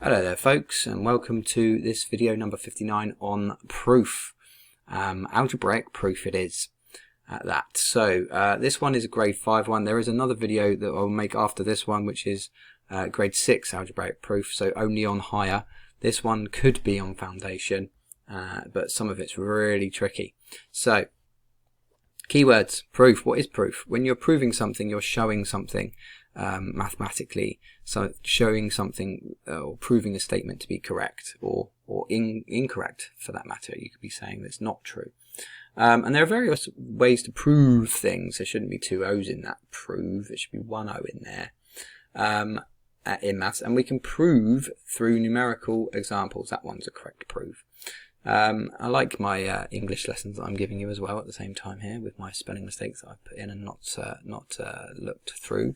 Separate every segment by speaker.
Speaker 1: Hello there folks, and welcome to this video number 59 on proof. Algebraic proof it is at that. So this one is a grade 5 one. There is another video that I'll make after this one which is grade 6 algebraic proof, so only on higher. This one could be on foundation, but some of it's really tricky. So keywords, proof. What is proof? When you're proving something, you're showing something mathematically, so showing something or proving a statement to be correct or incorrect for that matter. You could be saying that's not true. And there are various ways to prove things. There shouldn't be two O's in that prove, it should be one O in there in maths, and we can prove through numerical examples. That one's a correct prove. I like my English lessons that I'm giving you as well at the same time here, with my spelling mistakes that I've put in and not looked through.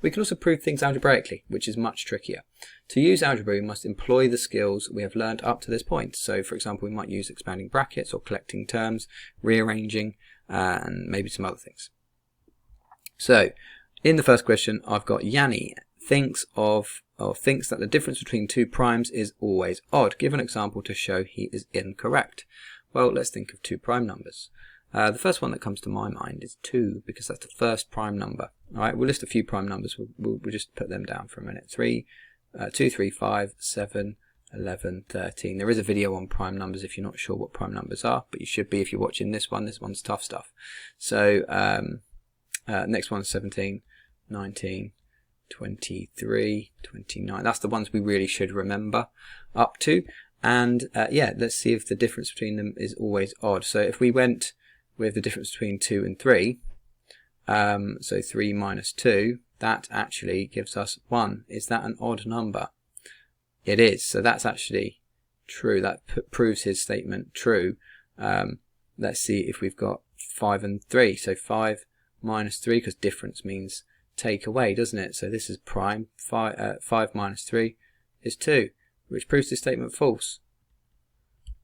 Speaker 1: We can also prove things algebraically, which is much trickier. To use algebra, we must employ the skills we have learnt up to this point. So, for example, we might use expanding brackets or collecting terms, rearranging, and maybe some other things. So, in the first question, I've got Yanni thinks that the difference between two primes is always odd. Give an example to show he is incorrect. Well, let's think of two prime numbers. The first one that comes to my mind is 2, because that's the first prime number. All right, we'll list a few prime numbers. We'll just put them down for a minute. 2, 3, 5, 7, 11, 13. There is a video on prime numbers if you're not sure what prime numbers are, but you should be if you're watching this one. This one's tough stuff. So next one's 17, 19, 23, 29. That's the ones we really should remember up to. And yeah, let's see if the difference between them is always odd. So if we went with the difference between 2 and 3, so 3 minus 2, that actually gives us 1. Is that an odd number? It is. So that's actually true. That proves his statement true. Let's see if we've got 5 and 3. So 5 minus 3, because difference means take away, doesn't it? So this is prime. 5 minus 3 is 2, which proves this statement false.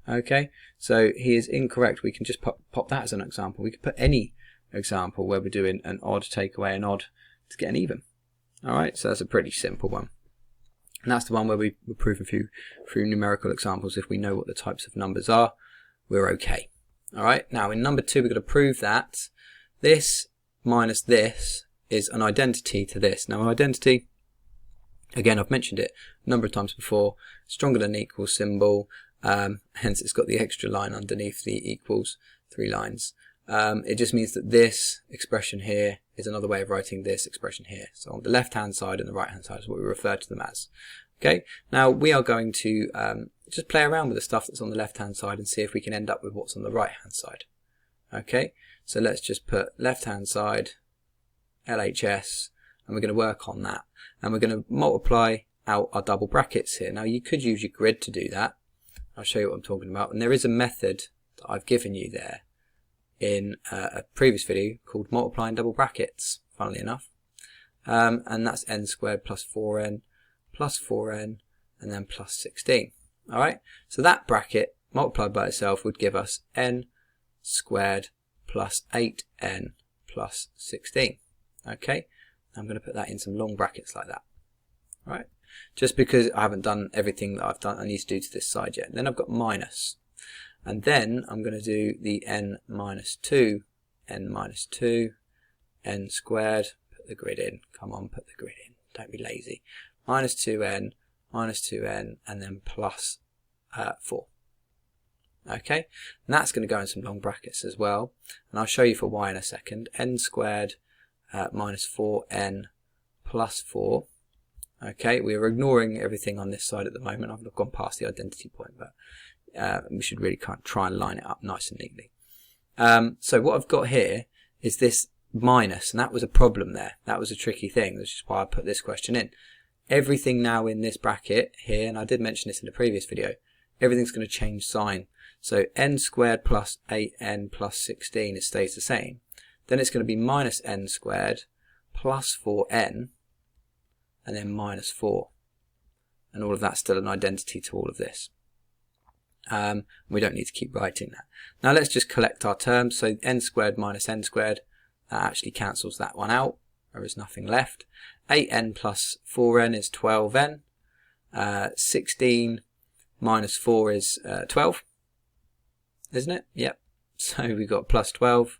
Speaker 1: Okay, so he is incorrect. We can just pop that as an example. We could put any example where we're doing an odd take away an odd to get an even. Alright, so that's a pretty simple one. And that's the one where we're proving through numerical examples. If we know what the types of numbers are, we're okay. Alright, now in number 2 we've got to prove that this minus this is an identity to this. Now an identity, again, I've mentioned it a number of times before, stronger than equal symbol, hence it's got the extra line underneath the equals, 3 lines. It just means that this expression here is another way of writing this expression here. So on the left hand side and the right hand side is what we refer to them as. Okay, now we are going to just play around with the stuff that's on the left hand side and see if we can end up with what's on the right hand side. Okay, so let's just put left hand side LHS, and we're going to work on that, and we're going to multiply out our double brackets here. Now you could use your grid to do that. I'll show you what I'm talking about, and there is a method that I've given you there in a previous video called multiplying double brackets, funnily enough, and that's n squared plus 4n plus 4n and then plus 16. Alright, so that bracket multiplied by itself would give us n squared plus 8n plus 16. Okay, I'm going to put that in some long brackets like that. All right, just because I haven't done everything that I need to do to this side yet. Then I've got minus, and then I'm going to do the n minus 2, n squared. Put the grid in. Come on, put the grid in. Don't be lazy. Minus 2n, and then plus 4. Okay, and that's going to go in some long brackets as well, and I'll show you for why in a second. N squared minus 4n plus 4. Okay, we're ignoring everything on this side at the moment. I've gone past the identity point, but we should really try and line it up nice and neatly. So what I've got here is this minus, and that was a problem there. That was a tricky thing, which is why I put this question in. Everything now in this bracket here, and I did mention this in the previous video, everything's going to change sign. So n squared plus 8n plus 16, it stays the same. Then it's going to be minus n squared plus 4n and then minus 4. And all of that's still an identity to all of this. We don't need to keep writing that. Now let's just collect our terms. So n squared minus n squared, that actually cancels that one out. There is nothing left. 8n plus 4n is 12n. 16 minus 4 is 12, isn't it? Yep. So we've got plus 12,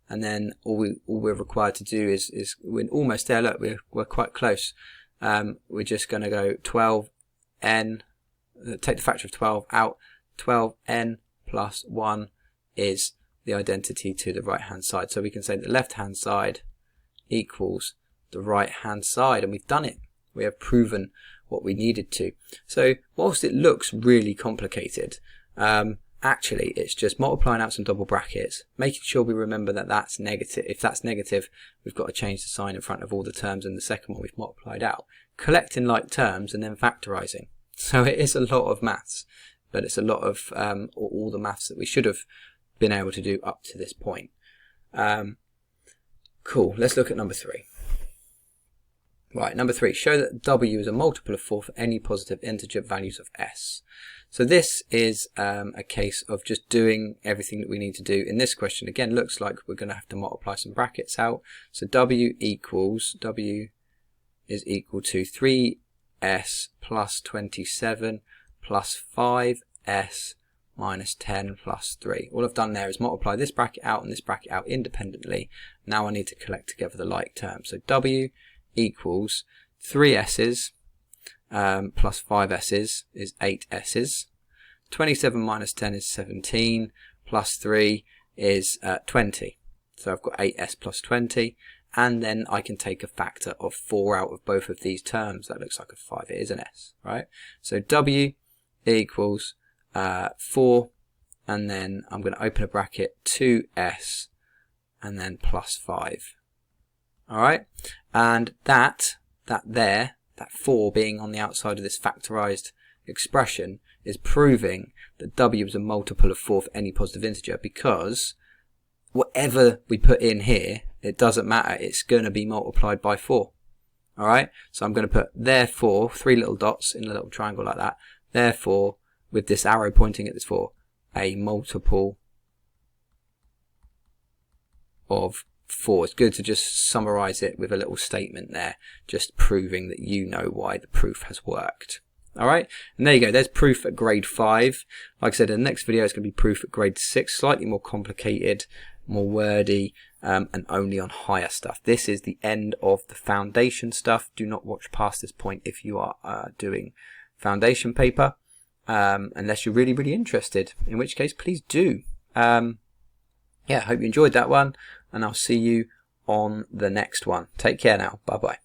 Speaker 1: and then all we're required to do is we're almost there. Look, we're quite close. We're just going to go 12n, take the factor of 12 out. 12n plus 1 is the identity to the right hand side. So we can say the left hand side equals the right hand side, and we've done it. We have proven what we needed to. So whilst it looks really complicated, actually it's just multiplying out some double brackets, making sure we remember that that's negative. If that's negative, we've got to change the sign in front of all the terms in the second one we've multiplied out, collecting like terms and then factorising. So it is a lot of maths, but it's a lot of all the maths that we should have been able to do up to this point. Cool, let's look at number 3. Right, number 3, show that w is a multiple of 4 for any positive integer values of s. So this is a case of just doing everything that we need to do. In this question, again, looks like we're going to have to multiply some brackets out. So w is equal to 3s plus 27 plus 5s minus 10 plus 3. All I've done there is multiply this bracket out and this bracket out independently. Now I need to collect together the like terms. So w equals 3 s's plus 5 s's is 8 s's. 27 minus 10 is 17, plus 3 is 20. So I've got 8s plus 20, and then I can take a factor of 4 out of both of these terms. That looks like a 5. It is an s, right? So w equals 4, and then I'm going to open a bracket, 2s, and then plus 5. Alright, and that 4 being on the outside of this factorised expression is proving that w is a multiple of 4 for any positive integer, because whatever we put in here, it doesn't matter, it's going to be multiplied by 4. Alright, so I'm going to put therefore, 3 little dots in a little triangle like that, therefore, with this arrow pointing at this 4, a multiple of 4. It's good to just summarize it with a little statement there, just proving that you know why the proof has worked. Alright, and there you go, there's proof at grade 5. Like I said, in the next video it's going to be proof at grade 6, slightly more complicated, more wordy, and only on higher stuff. This is the end of the foundation stuff. Do not watch past this point if you are doing foundation paper, unless you're really, really interested, in which case please do. Yeah, hope you enjoyed that one, and I'll see you on the next one. Take care now. Bye bye.